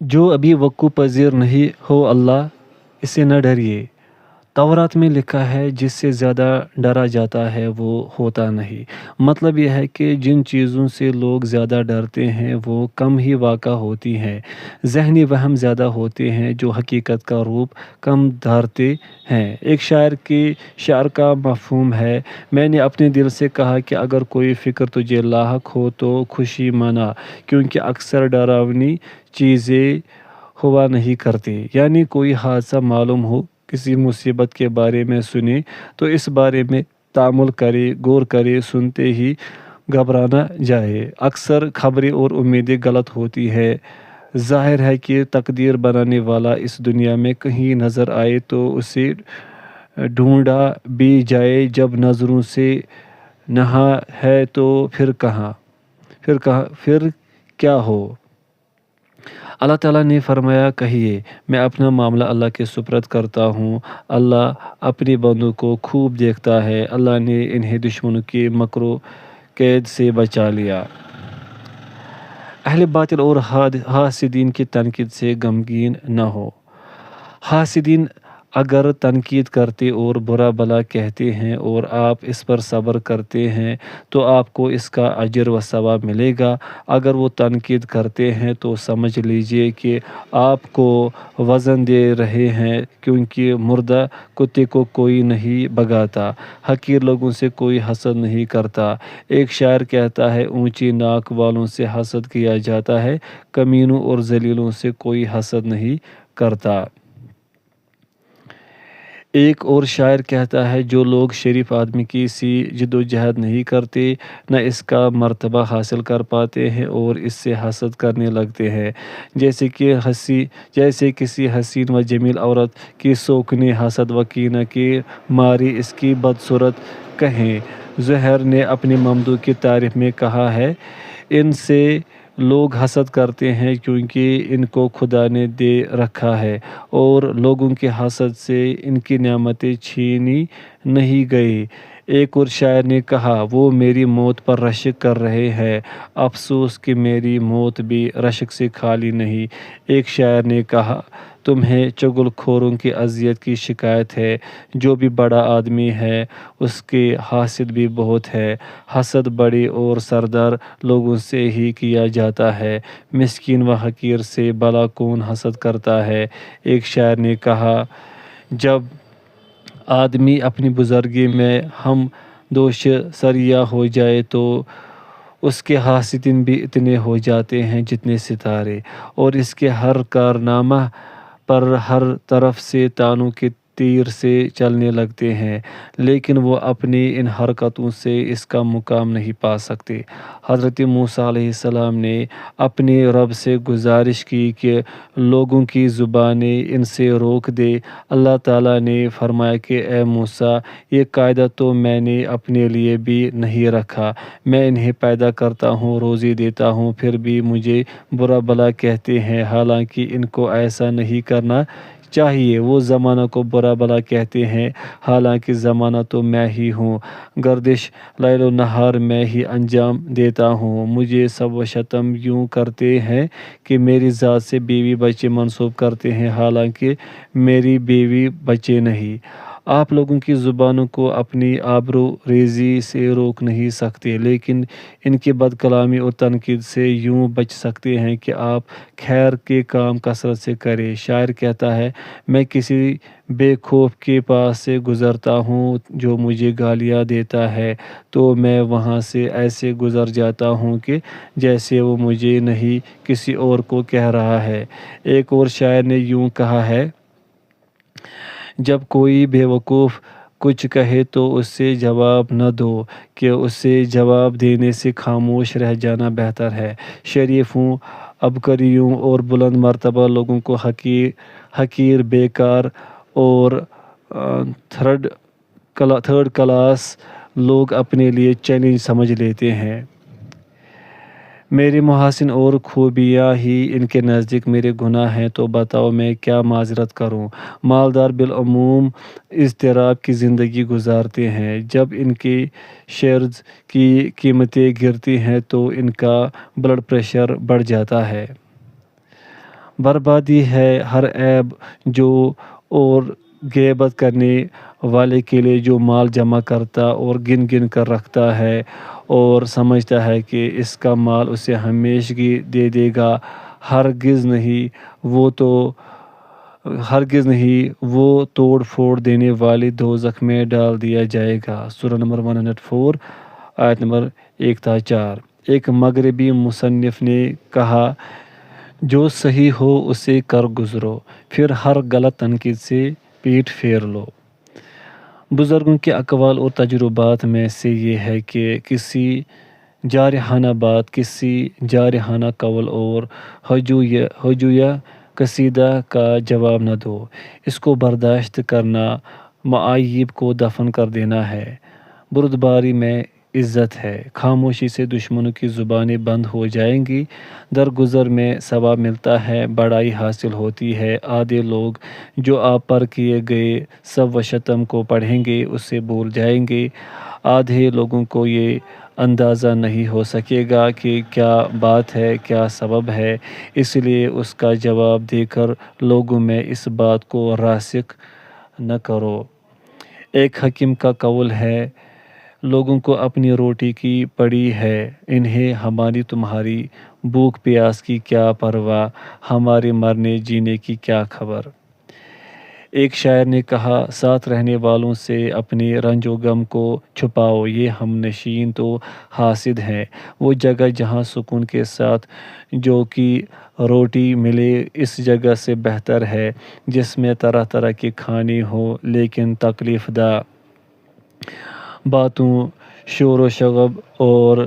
جو ابھی وقوع پذیر نہیں ہو اللہ اسے نہ ڈریے۔ تورات میں لکھا ہے جس سے زیادہ ڈرا جاتا ہے وہ ہوتا نہیں۔ مطلب یہ ہے کہ جن چیزوں سے لوگ زیادہ ڈرتے ہیں وہ کم ہی واقع ہوتی ہیں۔ ذہنی وہم زیادہ ہوتے ہیں جو حقیقت کا روپ کم دھارتے ہیں۔ ایک شاعر کا مفہوم ہے، میں نے اپنے دل سے کہا کہ اگر کوئی فکر تجھے لاحق ہو تو خوشی منا، کیونکہ اکثر ڈراؤنی چیزیں ہوا نہیں کرتی۔ یعنی کوئی حادثہ معلوم ہو، کسی مصیبت کے بارے میں سنے تو اس بارے میں تأمل کرے، غور کرے، سنتے ہی گھبرا نہ جائے۔ اکثر خبریں اور امیدیں غلط ہوتی ہیں۔ ظاہر ہے کہ تقدیر بنانے والا اس دنیا میں کہیں نظر آئے تو اسے ڈھونڈا بھی جائے، جب نظروں سے نہا ہے تو پھر کیا ہو؟ اللہ تعالیٰ نے فرمایا، کہیے میں اپنا معاملہ اللہ کے سپرد کرتا ہوں۔ اللہ اپنے بندوں کو خوب دیکھتا ہے۔ اللہ نے انہیں دشمنوں کے مکر و کید سے بچا لیا۔ اہل باطل اور حاسدین کی تنقید سے غمگین نہ ہو۔ حاسدین اگر تنقید کرتے اور برا بھلا کہتے ہیں اور آپ اس پر صبر کرتے ہیں تو آپ کو اس کا اجر و ثواب ملے گا۔ اگر وہ تنقید کرتے ہیں تو سمجھ لیجیے کہ آپ کو وزن دے رہے ہیں، کیونکہ مردہ کتے کو کوئی نہیں بھگاتا، حقیر لوگوں سے کوئی حسد نہیں کرتا۔ ایک شاعر کہتا ہے، اونچی ناک والوں سے حسد کیا جاتا ہے، کمینوں اور ذلیلوں سے کوئی حسد نہیں کرتا۔ ایک اور شاعر کہتا ہے، جو لوگ شریف آدمی کی سی جدوجہد نہیں کرتے، نہ اس کا مرتبہ حاصل کر پاتے ہیں اور اس سے حسد کرنے لگتے ہیں، جیسے کسی حسین و جمیل عورت کی سوکنے حسد و کینہ کے ماری اس کی بدصورت کہیں۔ زہیر نے اپنی ممدوح کی تعریف میں کہا ہے، ان سے لوگ حسد کرتے ہیں کیونکہ ان کو خدا نے دے رکھا ہے اور لوگوں کے حسد سے ان کی نعمتیں چھینی نہیں گئی۔ ایک اور شاعر نے کہا، وہ میری موت پر رشک کر رہے ہیں، افسوس کہ میری موت بھی رشک سے خالی نہیں۔ ایک شاعر نے کہا، تمہیں چغل خوروں کی اذیت کی شکایت ہے، جو بھی بڑا آدمی ہے اس کے حاسد بھی بہت ہے۔ حسد بڑے اور سردار لوگوں سے ہی کیا جاتا ہے، مسکین و حقیر سے بھلا کون حسد کرتا ہے۔ ایک شاعر نے کہا، جب آدمی اپنی بزرگی میں ہم دوش ثریا ہو جائے تو اس کے حاسدین بھی اتنے ہو جاتے ہیں جتنے ستارے، اور اس کے ہر کارنامہ پر ہر طرف سے طعنوں کے تیر سے چلنے لگتے ہیں، لیکن وہ اپنی ان حرکتوں سے اس کا مقام نہیں پا سکتے۔ حضرت موسیٰ علیہ السلام نے اپنے رب سے گزارش کی کہ لوگوں کی زبانیں ان سے روک دے۔ اللہ تعالیٰ نے فرمایا کہ اے موسیٰ، یہ قاعدہ تو میں نے اپنے لیے بھی نہیں رکھا، میں انہیں پیدا کرتا ہوں، روزی دیتا ہوں، پھر بھی مجھے برا بھلا کہتے ہیں، حالانکہ ان کو ایسا نہیں کرنا چاہیے۔ وہ زمانہ کو برا بھلا کہتے ہیں، حالانکہ زمانہ تو میں ہی ہوں، گردش لیل و نہار میں ہی انجام دیتا ہوں۔ مجھے سب و شتم یوں کرتے ہیں کہ میری ذات سے بیوی بچے منسوب کرتے ہیں، حالانکہ میری بیوی بچے نہیں۔ آپ لوگوں کی زبانوں کو اپنی آبرو ریزی سے روک نہیں سکتے، لیکن ان کی بد کلامی اور تنقید سے یوں بچ سکتے ہیں کہ آپ خیر کے کام کثرت سے کریں۔ شاعر کہتا ہے، میں کسی بے خوف کے پاس سے گزرتا ہوں جو مجھے گالیاں دیتا ہے تو میں وہاں سے ایسے گزر جاتا ہوں کہ جیسے وہ مجھے نہیں کسی اور کو کہہ رہا ہے۔ ایک اور شاعر نے یوں کہا ہے، جب کوئی بے وقوف کچھ کہے تو اس سے جواب نہ دو، کہ اسے جواب دینے سے خاموش رہ جانا بہتر ہے۔ شریفوں، عبقریوں اور بلند مرتبہ لوگوں کو حقیر، بیکار اور تھرڈ کلاس لوگ اپنے لیے چیلنج سمجھ لیتے ہیں۔ میرے محاسن اور خوبیاں ہی ان کے نزدیک میرے گناہ ہیں، تو بتاؤ میں کیا معذرت کروں۔ مالدار بالعموم اضطراب کی زندگی گزارتے ہیں۔ جب ان کے شیئرز کی قیمتیں گرتی ہیں تو ان کا بلڈ پریشر بڑھ جاتا ہے۔ بربادی ہے ہر عیب جو اور غیبت کرنے والے کے لیے جو مال جمع کرتا اور گن گن کر رکھتا ہے اور سمجھتا ہے کہ اس کا مال اسے ہمیشگی دے دے گا، ہرگز نہیں، وہ توڑ پھوڑ دینے والی دوزخ میں ڈال دیا جائے گا۔ سورہ نمبر 104 آیت نمبر 1 تا 4۔ ایک مغربی مصنف نے کہا، جو صحیح ہو اسے کر گزرو، پھر ہر غلط تنقید سے پیٹ پھیر لو۔ بزرگوں کے اقوال اور تجربات میں سے یہ ہے کہ کسی جارحانہ بات، کسی جارحانہ قول اور ہجویہ قصیدہ کا جواب نہ دو۔ اس کو برداشت کرنا معائب کو دفن کر دینا ہے۔ بردباری میں عزت ہے۔ خاموشی سے دشمنوں کی زبانیں بند ہو جائیں گی۔ درگزر میں ثواب ملتا ہے، بڑائی حاصل ہوتی ہے۔ آدھے لوگ جو آپ پر کیے گئے سب و شتم کو پڑھیں گے اسے بھول جائیں گے۔ آدھے لوگوں کو یہ اندازہ نہیں ہو سکے گا کہ کیا بات ہے، کیا سبب ہے، اس لیے اس کا جواب دے کر لوگوں میں اس بات کو راسخ نہ کرو۔ ایک حکیم کا قول ہے، لوگوں کو اپنی روٹی کی پڑی ہے، انہیں ہماری تمہاری بھوک پیاس کی کیا پرواہ، ہمارے مرنے جینے کی کیا خبر۔ ایک شاعر نے کہا، ساتھ رہنے والوں سے اپنے رنج و غم کو چھپاؤ، یہ ہم نشین تو حاسد ہیں۔ وہ جگہ جہاں سکون کے ساتھ جو کی روٹی ملے اس جگہ سے بہتر ہے جس میں طرح طرح کے کھانے ہوں لیکن تکلیف دہ باتوں، شور و شغب اور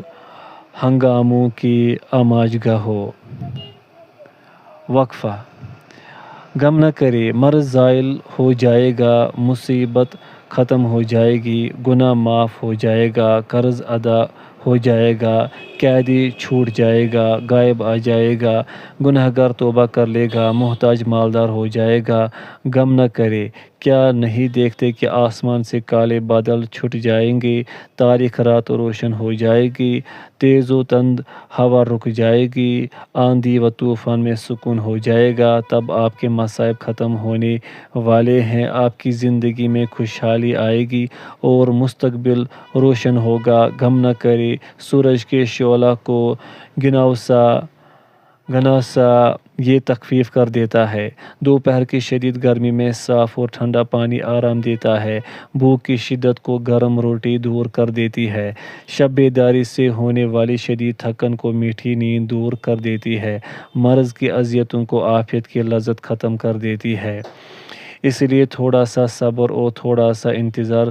ہنگاموں کی آماجگاہ ہو۔ وقفہ۔ غم نہ کرے، مرض زائل ہو جائے گا، مصیبت ختم ہو جائے گی، گناہ معاف ہو جائے گا، قرض ادا ہو جائے گا، قیدی چھوٹ جائے گا، غائب آ جائے گا، گنہگار توبہ کر لے گا، محتاج مالدار ہو جائے گا۔ غم نہ کرے، کیا نہیں دیکھتے کہ آسمان سے کالے بادل چھٹ جائیں گے، تاریک رات روشن ہو جائے گی، تیز و تند ہوا رک جائے گی، آندھی و طوفان میں سکون ہو جائے گا، تب آپ کے مصائب ختم ہونے والے ہیں، آپ کی زندگی میں خوشحالی آئے گی اور مستقبل روشن ہوگا۔ غم نہ کرے، سورج کے شعلہ کو گناسا یہ تخفیف کر دیتا ہے، دوپہر کی شدید گرمی میں صاف اور ٹھنڈا پانی آرام دیتا ہے، بھوک کی شدت کو گرم روٹی دور کر دیتی ہے، شب بیداری سے ہونے والی شدید تھکن کو میٹھی نیند دور کر دیتی ہے، مرض کی اذیتوں کو عافیت کی لذت ختم کر دیتی ہے۔ اس لیے تھوڑا سا صبر اور تھوڑا سا انتظار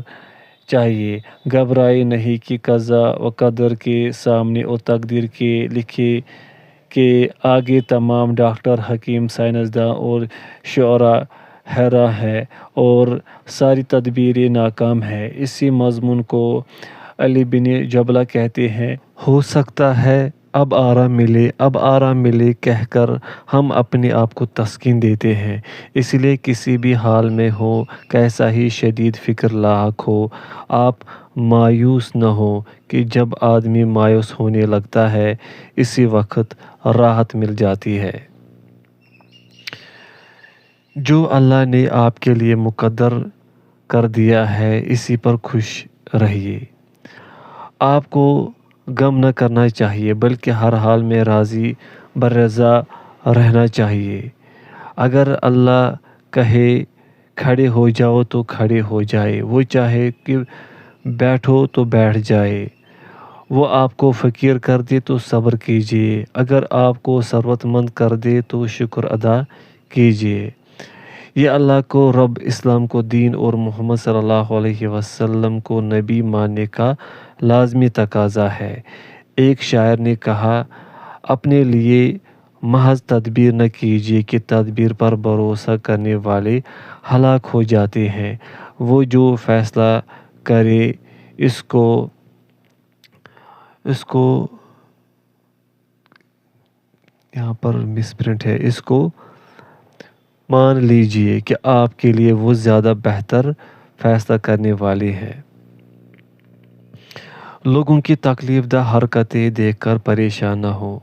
چاہیے۔ گھبرائے نہیں کہ قضا و قدر کے سامنے اور تقدیر کے لکھے کے آگے تمام ڈاکٹر، حکیم، سائنسداں اور شعراء حیران ہیں اور ساری تدبیریں ناکام ہیں۔ اسی مضمون کو علی بن جبلہ کہتے ہیں، ہو سکتا ہے اب آرام ملے کہہ کر ہم اپنے آپ کو تسکین دیتے ہیں، اس لیے کسی بھی حال میں ہو، کیسا ہی شدید فکر لاحق ہو، آپ مایوس نہ ہوں کہ جب آدمی مایوس ہونے لگتا ہے اسی وقت راحت مل جاتی ہے۔ جو اللہ نے آپ کے لیے مقدر کر دیا ہے اسی پر خوش رہیے۔ آپ کو غم نہ کرنا چاہیے بلکہ ہر حال میں راضی برضا رہنا چاہیے۔ اگر اللہ کہے کھڑے ہو جاؤ تو کھڑے ہو جائے، وہ چاہے کہ بیٹھو تو بیٹھ جائے، وہ آپ کو فقیر کر دے تو صبر کیجیے، اگر آپ کو ثروت مند کر دے تو شکر ادا کیجیے۔ یہ اللہ کو رب، اسلام کو دین اور محمد صلی اللہ علیہ وسلم کو نبی ماننے کا لازمی تقاضا ہے۔ ایک شاعر نے کہا، اپنے لیے محض تدبیر نہ کیجیے کہ تدبیر پر بھروسہ کرنے والے ہلاک ہو جاتے ہیں۔ وہ جو فیصلہ کرے اس کو یہاں پر مس پرنٹ ہے، اس کو مان لیجیے کہ آپ کے لیے وہ زیادہ بہتر فیصلہ کرنے والے ہیں۔ لوگوں کی تکلیف دہ حرکتیں دیکھ کر پریشان نہ ہوں۔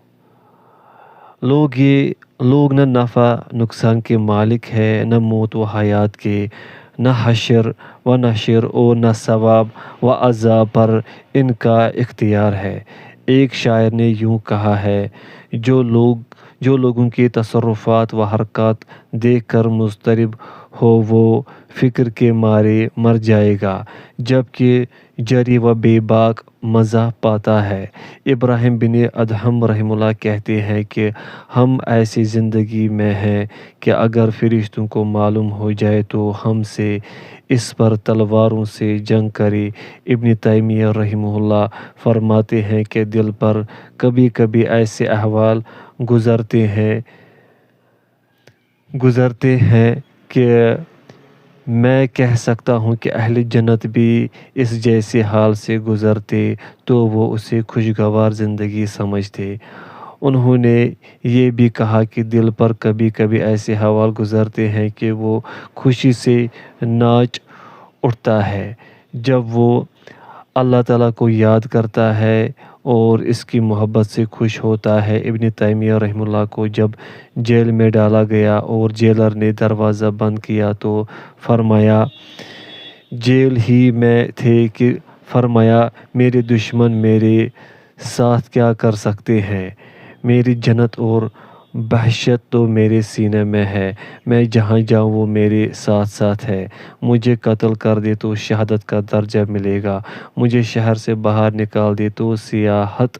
لوگ یہ لوگ نہ نفع نقصان کے مالک ہے، نہ موت و حیات کے، نہ حشر و نشر اور نہ ثواب و عذاب پر ان کا اختیار ہے۔ ایک شاعر نے یوں کہا ہے، جو لوگوں کے تصرفات و حرکات دیکھ کر مضطرب ہو وہ فکر کے مارے مر جائے گا، جبکہ جری و بے باک مزہ پاتا ہے۔ ابراہیم بن ادہم رحمہ اللہ کہتے ہیں کہ ہم ایسی زندگی میں ہیں کہ اگر فرشتوں کو معلوم ہو جائے تو ہم سے اس پر تلواروں سے جنگ کرے۔ ابن تیمیہ رحمہ اللہ فرماتے ہیں کہ دل پر کبھی کبھی ایسے احوال گزرتے ہیں کہ میں کہہ سکتا ہوں کہ اہل جنت بھی اس جیسے حال سے گزرتے تو وہ اسے خوشگوار زندگی سمجھتے۔ انہوں نے یہ بھی کہا کہ دل پر کبھی کبھی ایسے حوال گزرتے ہیں کہ وہ خوشی سے ناچ اٹھتا ہے جب وہ اللہ تعالیٰ کو یاد کرتا ہے اور اس کی محبت سے خوش ہوتا ہے۔ ابن تیمیہ رحمہ اللہ کو جب جیل میں ڈالا گیا اور جیلر نے دروازہ بند کیا تو فرمایا جیل ہی میں تھے کہ فرمایا میرے دشمن میرے ساتھ کیا کر سکتے ہیں، میری جنت اور بہشت تو میرے سینے میں ہے، میں جہاں جاؤں وہ میرے ساتھ ساتھ ہے، مجھے قتل کر دے تو شہادت کا درجہ ملے گا، مجھے شہر سے باہر نکال دے تو سیاحت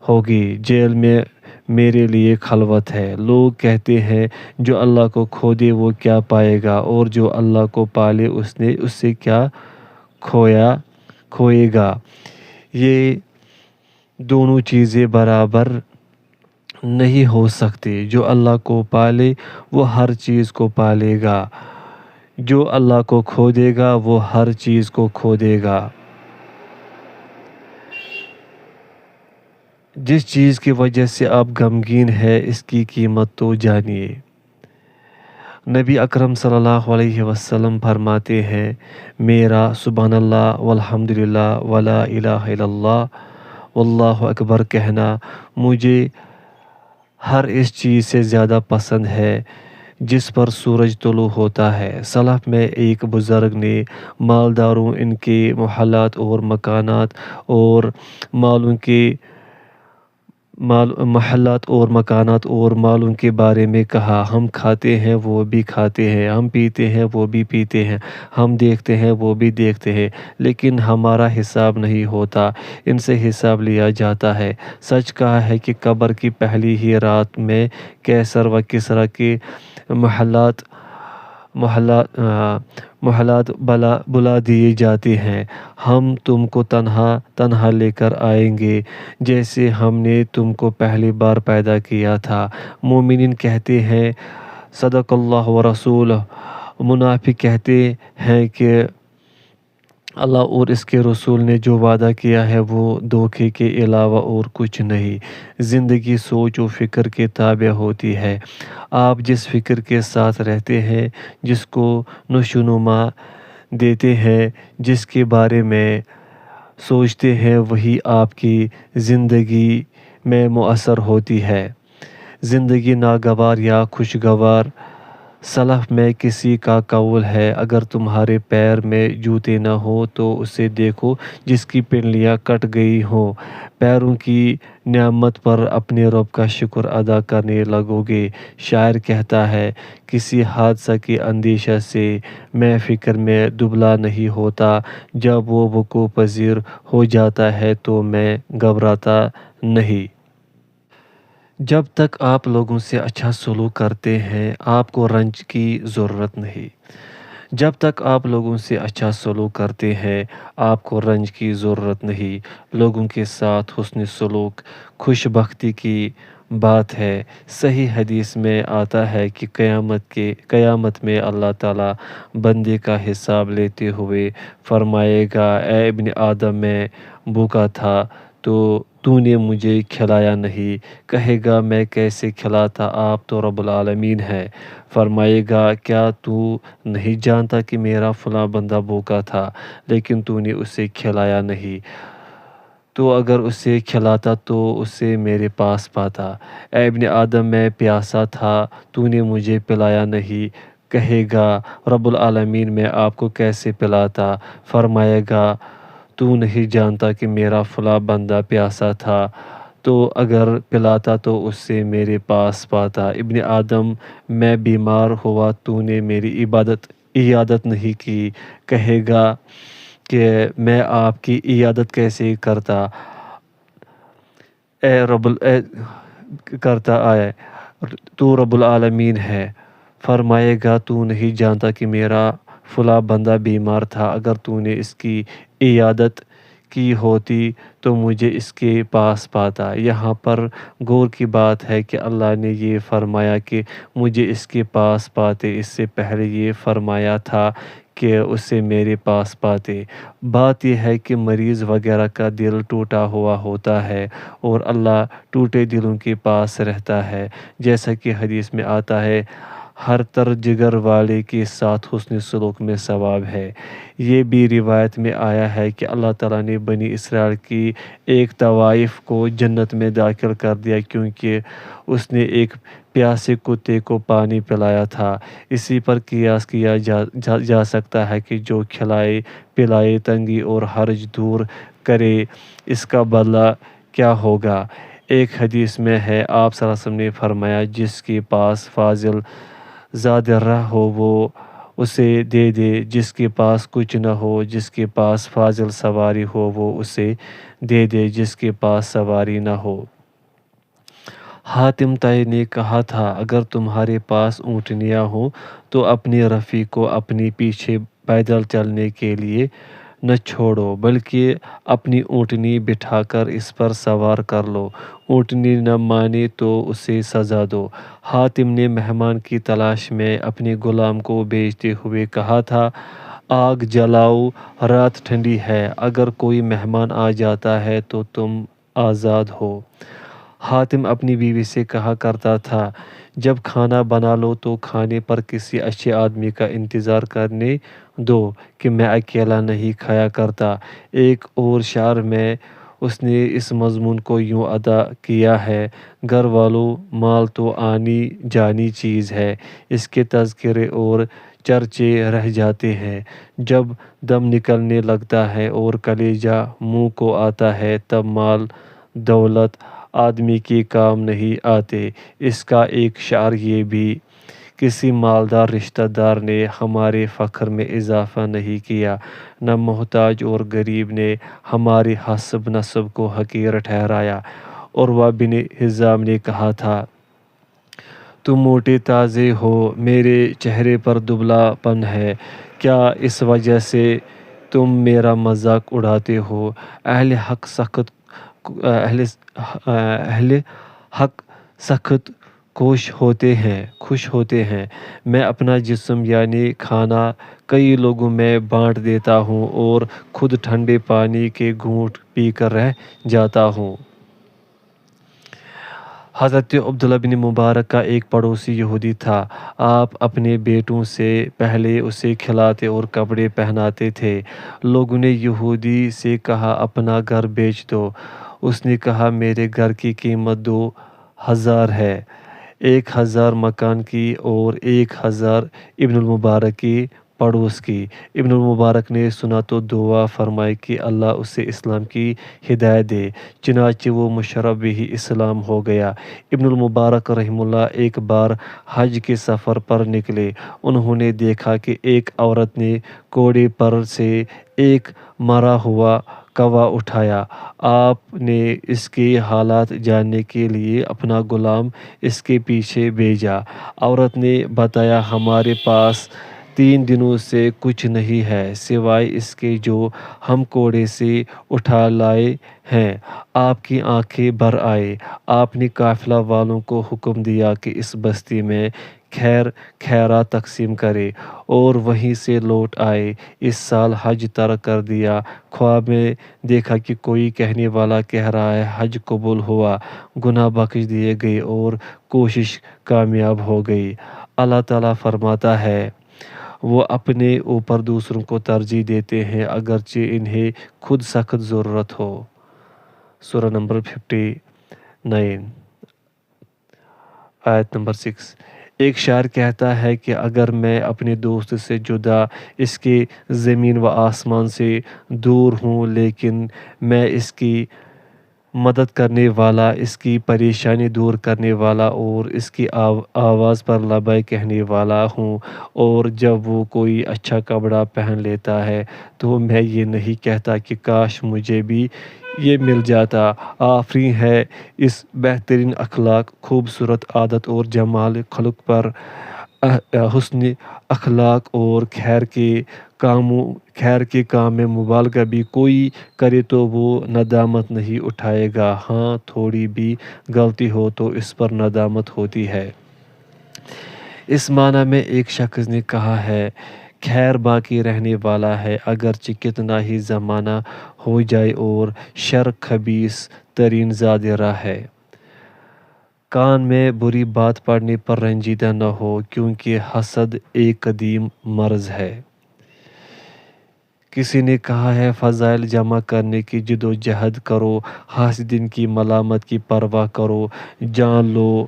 ہوگی، جیل میں میرے لیے خلوت ہے۔ لوگ کہتے ہیں جو اللہ کو کھو دے وہ کیا پائے گا، اور جو اللہ کو پالے اس سے کیا کھوئے گا۔ یہ دونوں چیزیں برابر نہیں ہو سکتی۔ جو اللہ کو پالے وہ ہر چیز کو پالے گا، جو اللہ کو کھو دے گا وہ ہر چیز کو کھو دے گا۔ جس چیز کی وجہ سے آپ غمگین ہیں اس کی قیمت تو جانیے۔ نبی اکرم صلی اللہ علیہ وسلم فرماتے ہیں میرا سبحان اللہ والحمدللہ ولا الہ الا اللہ واللہ اکبر کہنا مجھے ہر اس چیز سے زیادہ پسند ہے جس پر سورج طلوع ہوتا ہے۔ سلف میں ایک بزرگ نے مالداروں، ان کے محلات اور مکانات اور مالوں کے بارے میں کہا، ہم کھاتے ہیں وہ بھی کھاتے ہیں، ہم پیتے ہیں وہ بھی پیتے ہیں، ہم دیکھتے ہیں وہ بھی دیکھتے ہیں، لیکن ہمارا حساب نہیں ہوتا، ان سے حساب لیا جاتا ہے۔ سچ کہا ہے کہ قبر کی پہلی ہی رات میں کیسر و کسریٰ کے محلات بلا دیے جاتے ہیں، ہم تم کو تنہا لے کر آئیں گے جیسے ہم نے تم کو پہلی بار پیدا کیا تھا۔ مومنین کہتے ہیں صدق اللہ و رسولہ، منافق کہتے ہیں کہ اللہ اور اس کے رسول نے جو وعدہ کیا ہے وہ دھوکے کے علاوہ اور کچھ نہیں۔ زندگی سوچ و فکر کے تابع ہوتی ہے۔ آپ جس فکر کے ساتھ رہتے ہیں، جس کو نشو و نما دیتے ہیں، جس کے بارے میں سوچتے ہیں وہی آپ کی زندگی میں مؤثر ہوتی ہے۔ زندگی ناگوار یا خوشگوار، سلف میں کسی کا قول ہے اگر تمہارے پیر میں جوتے نہ ہو تو اسے دیکھو جس کی پنڈلیاں کٹ گئی ہوں، پیروں کی نعمت پر اپنے رب کا شکر ادا کرنے لگو گے۔ شاعر کہتا ہے کسی حادثہ کے اندیشہ سے میں فکر میں دبلا نہیں ہوتا، جب وہ وقوع پذیر ہو جاتا ہے تو میں گھبراتا نہیں۔ جب تک آپ لوگوں سے اچھا سلوک کرتے ہیں آپ کو رنج کی ضرورت نہیں۔ جب تک آپ لوگوں سے اچھا سلوک کرتے ہیں آپ کو رنج کی ضرورت نہیں۔ لوگوں کے ساتھ حسن سلوک خوش بختی کی بات ہے۔ صحیح حدیث میں آتا ہے کہ قیامت میں اللہ تعالیٰ بندے کا حساب لیتے ہوئے فرمائے گا اے ابن آدم میں بھوکا تھا تو نے مجھے کھلایا نہیں، کہے گا میں کیسے کھلاتا، آپ تو رب العالمین ہے۔ فرمائے گا کیا تو نہیں جانتا کہ میرا فلاں بندہ بھوکا تھا لیکن تو نے اسے کھلایا نہیں، تو اگر اسے کھلاتا تو اسے میرے پاس پاتا۔ اے ابن آدم، میں پیاسا تھا، تو نے مجھے پلایا نہیں۔ کہے گا رب العالمین میں آپ کو کیسے پلاتا؟ فرمائے گا تو نہیں جانتا کہ میرا فلاں بندہ پیاسا تھا، تو اگر پلاتا تو اس سے میرے پاس پاتا۔ ابن آدم، میں بیمار ہوا، تو نے میری عیادت نہیں کی۔ کہے گا کہ میں آپ کی عیادت کیسے کرتا؟ کرتا آئے، تو رب العالمین ہے۔ فرمائے گا تو نہیں جانتا کہ میرا فلاں بندہ بیمار تھا، اگر تو نے اس کی عیادت کی ہوتی تو مجھے اس کے پاس پاتا۔ یہاں پر غور کی بات ہے کہ اللہ نے یہ فرمایا کہ مجھے اس کے پاس پاتے، اس سے پہلے یہ فرمایا تھا کہ اسے میرے پاس پاتے۔ بات یہ ہے کہ مریض وغیرہ کا دل ٹوٹا ہوا ہوتا ہے اور اللہ ٹوٹے دلوں کے پاس رہتا ہے، جیسا کہ حدیث میں آتا ہے، ہر تر جگر والے کے ساتھ حسن سلوک میں ثواب ہے۔ یہ بھی روایت میں آیا ہے کہ اللہ تعالیٰ نے بنی اسرائیل کی ایک طوائف کو جنت میں داخل کر دیا کیونکہ اس نے ایک پیاسے کتے کو پانی پلایا تھا۔ اسی پر قیاس کیا جا سکتا ہے کہ جو کھلائے پلائے تنگی اور حرج دور کرے، اس کا بدلہ کیا ہوگا۔ ایک حدیث میں ہے، آپ صلی اللہ علیہ وسلم نے فرمایا، جس کے پاس فاضل زادہ راہ ہو وہ اسے دے دے، جس کے پاس کچھ نہ ہو، جس کے پاس فاضل سواری ہو وہ اسے دے دے، جس کے پاس سواری نہ ہو۔ حاتم طائی نے کہا تھا، اگر تمہارے پاس اونٹنیاں ہوں تو اپنی رفیق کو اپنے پیچھے پیدل چلنے کے لیے نہ چھوڑو، بلکہ اپنی اونٹنی بٹھا کر اس پر سوار کر لو۔ اونٹنی نہ مانے تو اسے سزا دو۔ حاتم نے مہمان کی تلاش میں اپنے غلام کو بھیجتے ہوئے کہا تھا، آگ جلاؤ، رات ٹھنڈی ہے، اگر کوئی مہمان آ جاتا ہے تو تم آزاد ہو۔ حاتم اپنی بیوی سے کہا کرتا تھا، جب کھانا بنا لو تو کھانے پر کسی اچھے آدمی کا انتظار کرنے دو کہ میں اکیلا نہیں کھایا کرتا۔ ایک اور شعر میں اس نے اس مضمون کو یوں ادا کیا ہے، گھر والوں مال تو آنی جانی چیز ہے، اس کے تذکرے اور چرچے رہ جاتے ہیں، جب دم نکلنے لگتا ہے اور کلیجہ منہ کو آتا ہے تب مال دولت آدمی کے کام نہیں آتے۔ اس کا ایک شعر یہ بھی، کسی مالدار رشتہ دار نے ہمارے فخر میں اضافہ نہیں کیا، نہ محتاج اور غریب نے ہماری حسب نسب کو حقیر ٹھہرایا۔ عروہ بن حزام نے کہا تھا، تم موٹے تازے ہو، میرے چہرے پر دبلا پن ہے، کیا اس وجہ سے تم میرا مذاق اڑاتے ہو؟ اہل حق سخت خوش ہوتے ہیں، میں اپنا جسم یعنی کھانا کئی لوگوں میں بانٹ دیتا ہوں اور خود ٹھنڈے پانی کے گھونٹ پی کر رہ جاتا ہوں۔ حضرت عبداللہ بن مبارک کا ایک پڑوسی یہودی تھا۔ آپ اپنے بیٹوں سے پہلے اسے کھلاتے اور کپڑے پہناتے تھے۔ لوگوں نے یہودی سے کہا، اپنا گھر بیچ دو۔ اس نے کہا، میرے گھر کی قیمت 2000 ہے، 1000 مکان کی اور 1000 ابن المبارک کی پڑوس کی۔ ابن المبارک نے سنا تو دعا فرمائی کہ اللہ اسے اسلام کی ہدایت دے، چنانچہ وہ مشرف بھی اسلام ہو گیا۔ ابن المبارک رحمہ اللہ ایک بار حج کے سفر پر نکلے، انہوں نے دیکھا کہ ایک عورت نے گھوڑے پر سے ایک مرا ہوا کوا اٹھایا۔ آپ نے اس کے حالات جاننے کے لیے اپنا غلام اس کے پیچھے بھیجا۔ عورت نے بتایا، ہمارے پاس 3 دنوں سے کچھ نہیں ہے سوائے اس کے جو ہم گھوڑے سے اٹھا لائے ہیں۔ آپ کی آنکھیں بھر آئیں۔ آپ نے قافلہ والوں کو حکم دیا کہ اس بستی میں خیر خیرات تقسیم کریں اور وہیں سے لوٹ آئے۔ اس سال حج ترک کر دیا۔ خواب میں دیکھا کہ کوئی کہنے والا کہہ رہا ہے، حج قبول ہوا، گناہ بخش دیے گئے اور کوشش کامیاب ہو گئی۔ اللہ تعالیٰ فرماتا ہے، وہ اپنے اوپر دوسروں کو ترجیح دیتے ہیں اگرچہ انہیں خود سخت ضرورت ہو۔ سورہ نمبر 59 آیت نمبر 6۔ ایک شاعر کہتا ہے کہ اگر میں اپنے دوست سے جدا، اس کے زمین و آسمان سے دور ہوں، لیکن میں اس کی مدد کرنے والا، اس کی پریشانی دور کرنے والا اور اس کی آواز پر لبیک کہنے والا ہوں، اور جب وہ کوئی اچھا کپڑا پہن لیتا ہے تو میں یہ نہیں کہتا کہ کاش مجھے بھی یہ مل جاتا۔ آفرین ہے اس بہترین اخلاق، خوبصورت عادت اور جمال خلق پر، حسن اخلاق اور خیر کے کام میں مبالغہ بھی کوئی کرے تو وہ ندامت نہیں اٹھائے گا۔ ہاں، تھوڑی بھی غلطی ہو تو اس پر ندامت ہوتی ہے۔ اس معنی میں ایک شخص نے کہا ہے، خیر باقی رہنے والا ہے اگرچہ کتنا ہی زمانہ ہو جائے اور شر خبیث ترین زیادہ راہ ہے۔ کان میں بری بات پڑنے پر رنجیدہ نہ ہو، کیونکہ حسد ایک قدیم مرض ہے۔ کسی نے کہا ہے، فضائل جمع کرنے کی جدوجہد کرو، حاسدین کی ملامت کی پرواہ کرو، جان لو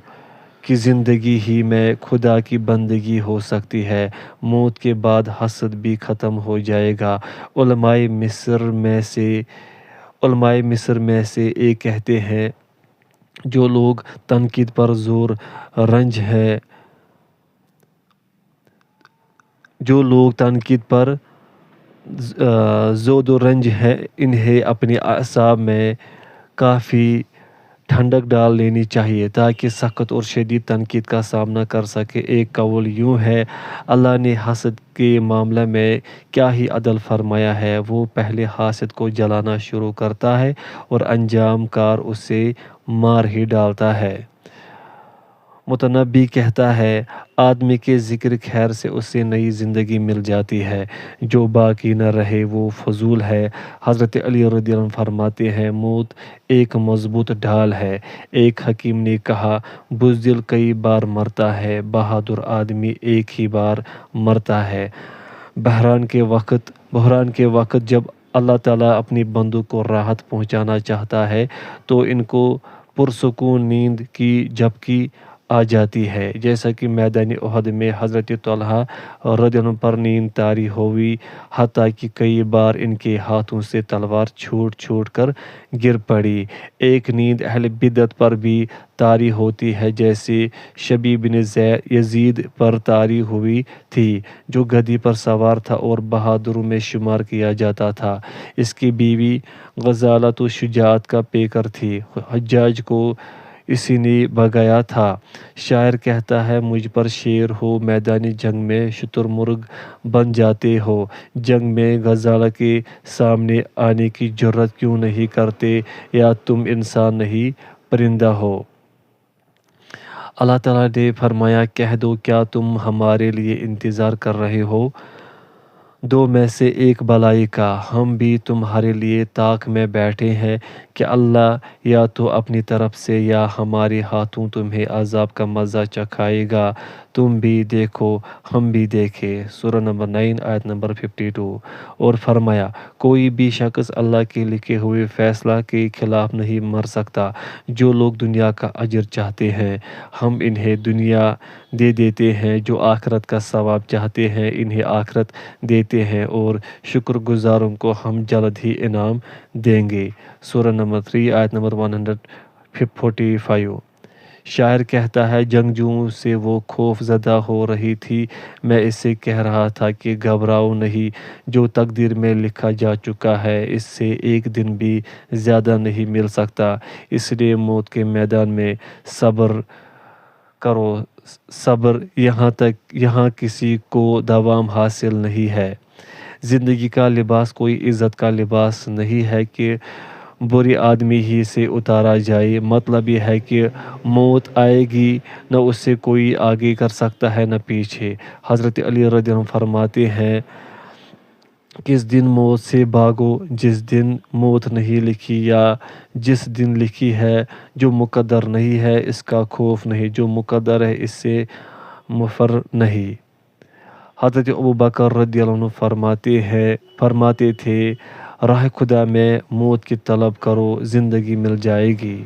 کہ زندگی ہی میں خدا کی بندگی ہو سکتی ہے، موت کے بعد حسد بھی ختم ہو جائے گا۔ علماء مصر میں سے ایک کہتے ہیں، جو لوگ تنقید پر زود و رنج ہے، انہیں اپنے اعصاب میں کافی ٹھنڈک ڈال لینی چاہیے تاکہ سخت اور شدید تنقید کا سامنا کر سکے۔ ایک قول یوں ہے، اللہ نے حسد کے معاملے میں کیا ہی عدل فرمایا ہے، وہ پہلے حاسد کو جلانا شروع کرتا ہے اور انجام کار اسے مار ہی ڈالتا ہے۔ متنبی کہتا ہے، آدمی کے ذکر خیر سے اسے نئی زندگی مل جاتی ہے، جو باقی نہ رہے وہ فضول ہے۔ حضرت علی رضی اللہ عنہ فرماتے ہیں، موت ایک مضبوط ڈھال ہے۔ ایک حکیم نے کہا، بزدل کئی بار مرتا ہے، بہادر آدمی ایک ہی بار مرتا ہے۔ بحران کے وقت جب اللہ تعالیٰ اپنی بندوں کو راحت پہنچانا چاہتا ہے تو ان کو پرسکون نیند کی جھپکی آ جاتی ہے، جیسا کہ میدان احد میں حضرت طلحہ رضی اللہ عنہ پر نیند طاری ہوئی، حتیٰ کہ کئی بار ان کے ہاتھوں سے تلوار چھوٹ کر گر پڑی۔ ایک نیند اہل بدعت پر بھی طاری ہوتی ہے، جیسے شبی بن یزید پر طاری ہوئی تھی، جو گدھی پر سوار تھا اور بہادروں میں شمار کیا جاتا تھا۔ اس کی بیوی غزالہ تو شجاعت کا پیکر تھی، حجاج کو اسی نے بھگایا تھا۔ شاعر کہتا ہے، مجھ پر شیر ہو، میدان جنگ میں شتر مرغ بن جاتے ہو، جنگ میں غزالہ کے سامنے آنے کی جرات کیوں نہیں کرتے، یا تم انسان نہیں پرندہ ہو؟ اللہ تعالیٰ نے فرمایا، کہہ دو، کیا تم ہمارے لیے انتظار کر رہے ہو دو میں سے ایک بلائی کا؟ ہم بھی تمہارے لیے طاق میں بیٹھے ہیں کہ اللہ یا تو اپنی طرف سے یا ہمارے ہاتھوں تمہیں عذاب کا مزہ چکھائے گا، تم بھی دیکھو ہم بھی دیکھیں۔ سورہ نمبر 9 آیت نمبر 52۔ اور فرمایا، کوئی بھی شخص اللہ کے لکھے ہوئے فیصلہ کے خلاف نہیں مر سکتا۔ جو لوگ دنیا کا اجر چاہتے ہیں ہم انہیں دنیا دے دیتے ہیں، جو آخرت کا ثواب چاہتے ہیں انہیں آخرت دیتے ہیں، اور شکر گزاروں کو ہم جلد ہی انعام دیں گے۔ سورہ نمبر 3 آیت نمبر 145۔ شاعر کہتا ہے، جنگجوؤں سے وہ خوف زدہ ہو رہی تھی، میں اسے کہہ رہا تھا کہ گھبراؤ نہیں، جو تقدیر میں لکھا جا چکا ہے اس سے ایک دن بھی زیادہ نہیں مل سکتا، اس لیے موت کے میدان میں صبر کرو، صبر یہاں کسی کو دوام حاصل نہیں ہے۔ زندگی کا لباس کوئی عزت کا لباس نہیں ہے کہ بری آدمی ہی سے اتارا جائے، مطلب یہ ہے کہ موت آئے گی، نہ اس سے کوئی آگے کر سکتا ہے نہ پیچھے۔ حضرت علی رضی اللہ عنہ فرماتے ہیں، کس دن موت سے بھاگو، جس دن موت نہیں لکھی، یا جس دن لکھی ہے، جو مقدر نہیں ہے اس کا خوف نہیں، جو مقدر ہے اس سے مفر نہیں۔ حضرت ابوبکر رضی اللہ عنہ فرماتے تھے، راہ خدا میں موت کی طلب کرو، زندگی مل جائے گی۔